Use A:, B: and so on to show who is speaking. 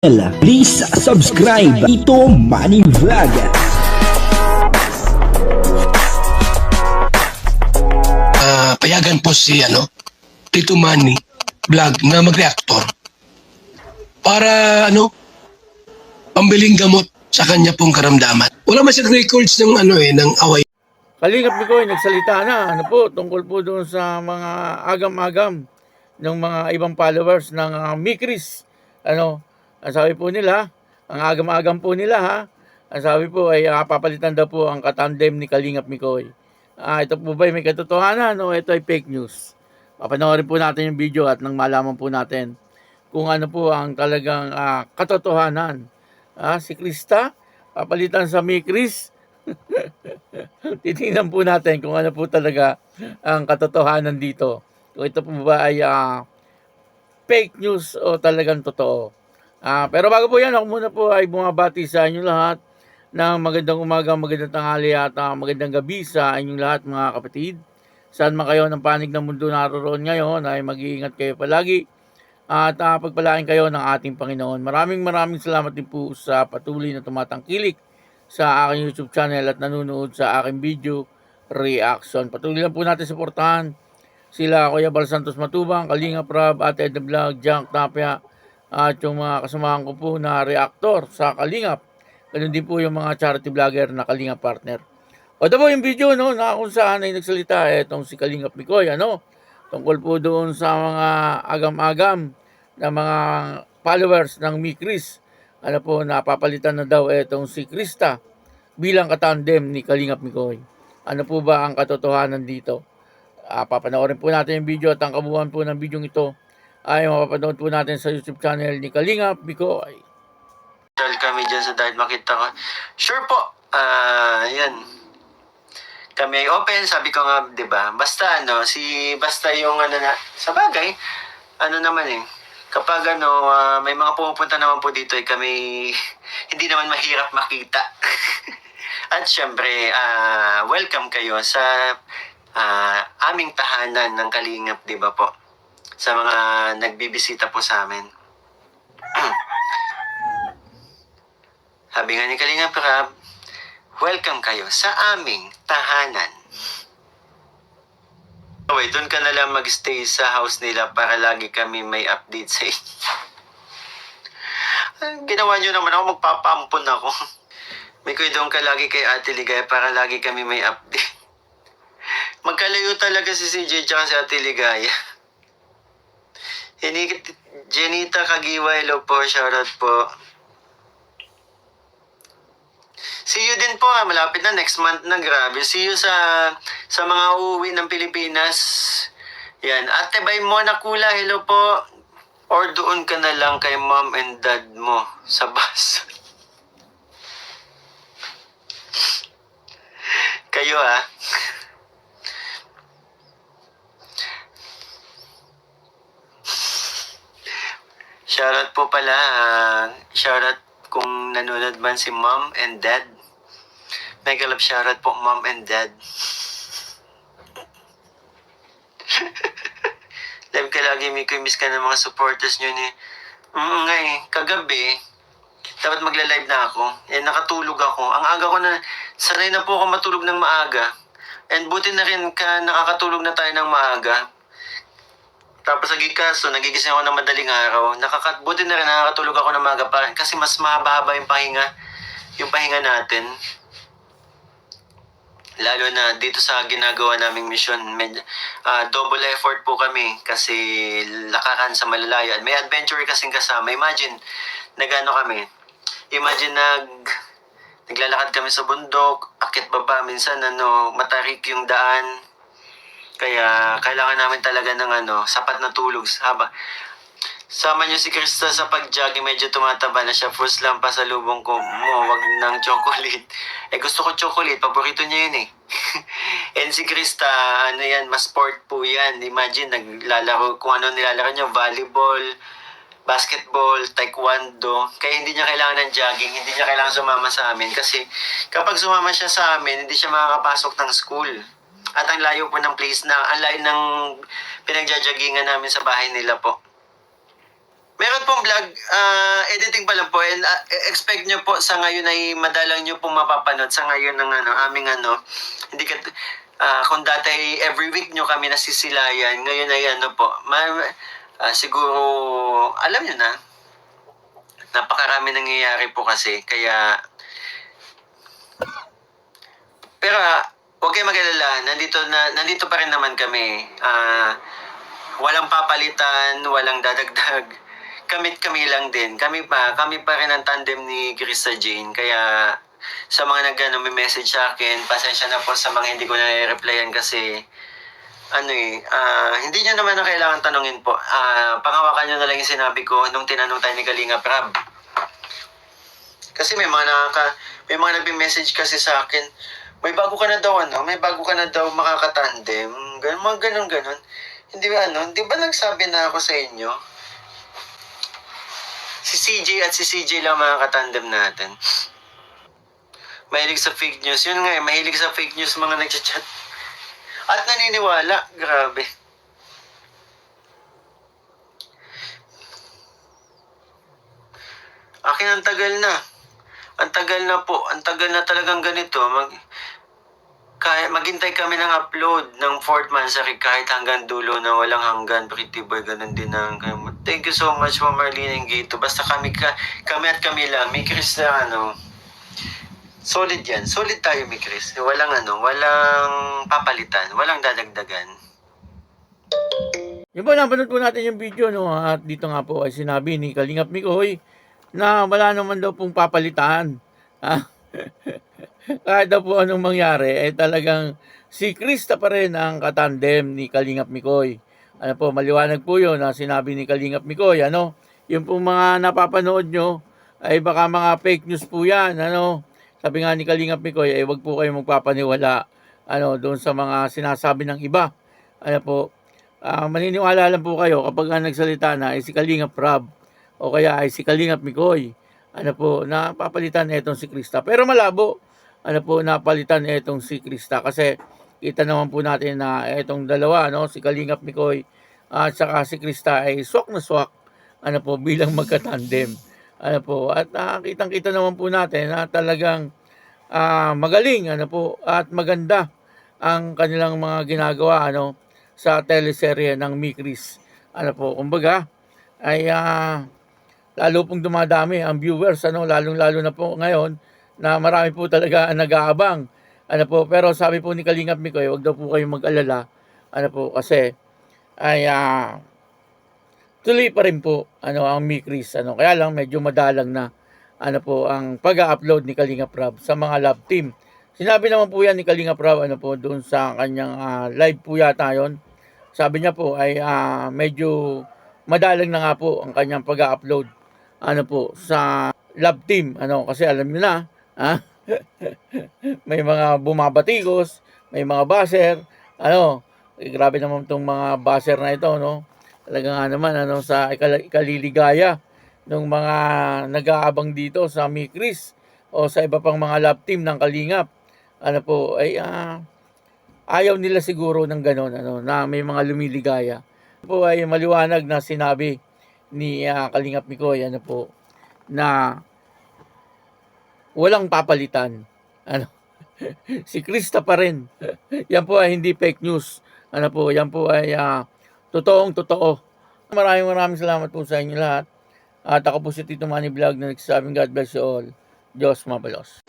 A: Please subscribe Ito Money Vlog.
B: Payagan po si Tito Manny Vlog na mag-reactor para pambiling gamot sa kanya pong karamdaman. Wala masyadong records ng ng away.
C: Kalingap Mikoy, nagsalita na tungkol po doon sa mga agam-agam ng mga ibang followers ng Mikris. Ang sabi po nila, ang agam-agam po nila ang sabi po ay papalitan daw po ang katandem ni Kalingap Mikoy. Ito po ba may katotohanan o ito ay fake news? Papanoorin po natin yung video at nang malaman po natin kung ano po ang talagang katotohanan. Si Krista, papalitan sa Mikris. Titingnan po natin kung ano po talaga ang katotohanan dito. Kung ito po ba ay fake news o talagang totoo. Pero bago po yan, ako muna po ay bumabati sa inyo lahat ng magandang umaga, magandang tanghali at magandang gabi sa inyong lahat mga kapatid. Saan man kayo ng panig ng mundo naroon ngayon ay mag-iingat kayo palagi at pagpalain kayo ng ating Panginoon. Maraming salamat din po sa patuloy na tumatangkilik sa aking YouTube channel at nanonood sa aking video reaction. Patuloy lang po natin suportahan sila Kuya Bal Santos Matubang, Kalinga Prab, Ate Edna Vlog, Junk Tapia at yung mga kasamahan ko po na reactor sa Kalingap. Ganun din po yung mga charity vlogger na Kalingap partner. O ito po yung video na kung saan ay nagsalita itong si Kalingap Mikoy tungkol po doon sa mga agam-agam na mga followers ng Mikris. Napapalitan na daw itong si Krista bilang katandem ni Kalingap Mikoy. Ano po ba ang katotohanan dito? Papanoorin po natin yung video at ang kabuuan po ng video ito ay mapapanood po natin sa YouTube channel ni Kalingap Mikoy.
D: Dahil kami dyan sa dahil makita ko. Sure po. Yan. Kami ay open. Sabi ko nga, di ba? Basta basta yung sa bagay, naman kapag may mga pumupunta naman po dito kami hindi naman mahirap makita. At syempre, welcome kayo sa aming tahanan ng Kalingap, di ba po? Sa mga nagbibisita po sa amin. Sabi nga ni Kalingap Prab, welcome kayo sa aming tahanan. Okay, doon ka na lang mag-stay sa house nila para lagi kami may update sa inyo. Ginawa nyo naman ako, magpapampon ako. May kuya doon ka lagi kay Ate Ligaya para lagi kami may update. Magkalayo talaga si CJ tsaka si Ate Ligaya. Jenita Kagiwa, hello po, shoutout po. See you din po, malapit na, next month na, grabe. See you sa mga uuwi ng Pilipinas. Yan, Ate Bay Mona Kula, hello po. Or doon ka na lang kay mom and dad mo sa bus. Kayo Shoutout po pala, shoutout kung nanonood man si mom and dad. Mega love shoutout po mom and dad. Live ka lagi, Mikoy, miss ka ng mga supporters nyo ni. Kagabi, dapat magla-live na ako. Nakatulog ako. Ang aga ko na, sanay na po ako matulog ng maaga. And buti na rin nakakatulog na tayo ng maaga. Tapos nagigising ako ng madaling araw. Buti na rin nakakatulog ako ng maaga pa kasi mas mahaba-haba yung pahinga natin. Lalo na dito sa ginagawa naming mission, double effort po kami kasi lakaran sa malalayo. May adventure kasing kasama. Imagine, naglalakad kami sa bundok, akit baba, minsan matarik yung daan. Kaya kailangan namin talaga ng sapat na tulog. Sama niyo si Krista sa pag-jogging, medyo tumataba na siya. First lang pasalubong ko wag ng chocolate. Gusto ko chocolate, paborito niya yun And si Krista, mas sport po yan. Imagine, naglalaro, kung ano nilalaro niya, volleyball, basketball, taekwondo. Kaya hindi niya kailangan ng jogging, hindi niya kailangan sumama sa amin. Kasi kapag sumama siya sa amin, hindi siya makakapasok ng school. At ang layo po ng place ang layo ng pinagjajagingan namin sa bahay nila po. Meron pong vlog, editing pala po, and expect nyo po sa ngayon ay madalang nyo po mapapanood sa ngayon ng aming hindi ka, kung dati ay every week nyo kami nasisilayan, ngayon ay po, siguro, alam nyo na, napakarami nangyayari po kasi, kaya, pero huwag kayo mag-alala, nandito pa rin naman kami, walang papalitan, walang dadagdag, kami lang din. Kami pa rin ang tandem ni Krista Jane. Kaya sa mga may message sa akin, pasensya na po sa mga hindi ko na-replyan kasi hindi nyo naman na kailangan tanungin po. Pangawakan nyo na lang yung sinabi ko nung tinanong tayo ni Kalinga Prab. Kasi may mga nagme-message kasi sa akin, may bago ka na daw makakatandem. Ganun. Hindi ba nagsabi na ako sa inyo? Si CJ at si CJ lang mga katandem natin. Mahilig sa fake news. Yun nga mahilig sa fake news mga nagchat-chat. At naniniwala. Grabe. Akin ang tagal na. Ang tagal na po. Ang tagal na talagang ganito. Maghintay kami ng upload ng 4th Mansari kahit hanggang dulo na walang hanggan. Pretty boy, ganun din ang thank you so much po Marlene and Gito. Basta kami at kami lang. May Chris na solid yan. Solid tayo may Chris. Walang papalitan. Walang dadagdagan.
C: Yung po, napanood po natin yung video, no? At dito nga po ay sinabi ni Kalingap Mikoy na wala naman daw pong papalitan. Kahit daw po anong mangyari, talagang si Krista pa rin ang katandem ni Kalingap Mikoy. Maliwanag po yun na sinabi ni Kalingap Mikoy, yung po mga napapanood nyo, ay baka mga fake news po yan, Sabi nga ni Kalingap Mikoy, wag po kayo magpapaniwala, doon sa mga sinasabi ng iba. Maniniwala lang po kayo kapag nagsalita na ay si Kalingap Prab, o kaya ay si Kalingap Mikoy, napapalitan na itong si Krista. Pero malabo, napalitan na itong si Krista kasi kita naman po natin na itong dalawa, si Kalingap Mikoy at saka si Krista ay swak na swak, bilang magkatandem. At kitang-kita naman po natin na talagang magaling, at maganda ang kanilang mga ginagawa, sa teleserye ng Mikris. Kumbaga, ay lalo pong dumadami ang viewers, lalong-lalo na po ngayon na marami po talaga ang nag-aabang. Pero sabi po ni Kalingap Mikoy, wag daw po kayong mag-alala. Kasi ay tuloy pa rin po ang Mikris. Kaya lang medyo madalang na ang pag-upload ni Kalingap Prab sa mga love team. Sinabi naman po yan ni Kalingap Prab doon sa kanyang live po yata yon. Sabi niya po ay medyo madalang na nga po ang kanyang pag-upload sa love team. Kasi alam niyo na, may mga bumabatikos, may mga baser, grabe naman itong mga baser na ito, talaga nga naman, sa ikaliligaya ng mga nag-aabang dito sa Mikris o sa iba pang mga love team ng Kalingap, ayaw nila siguro ng gano'n, na may mga lumiligaya. Ay maliwanag na sinabi ni Kalingap Mikoy, na walang papalitan. Si Krista pa rin. Yan po ay hindi fake news. Yan po ay totoong totoo. Maraming salamat po sa inyo lahat. At ako po si Tito Manny Vlog na nagsasabing God bless you all. Diyos mabalos.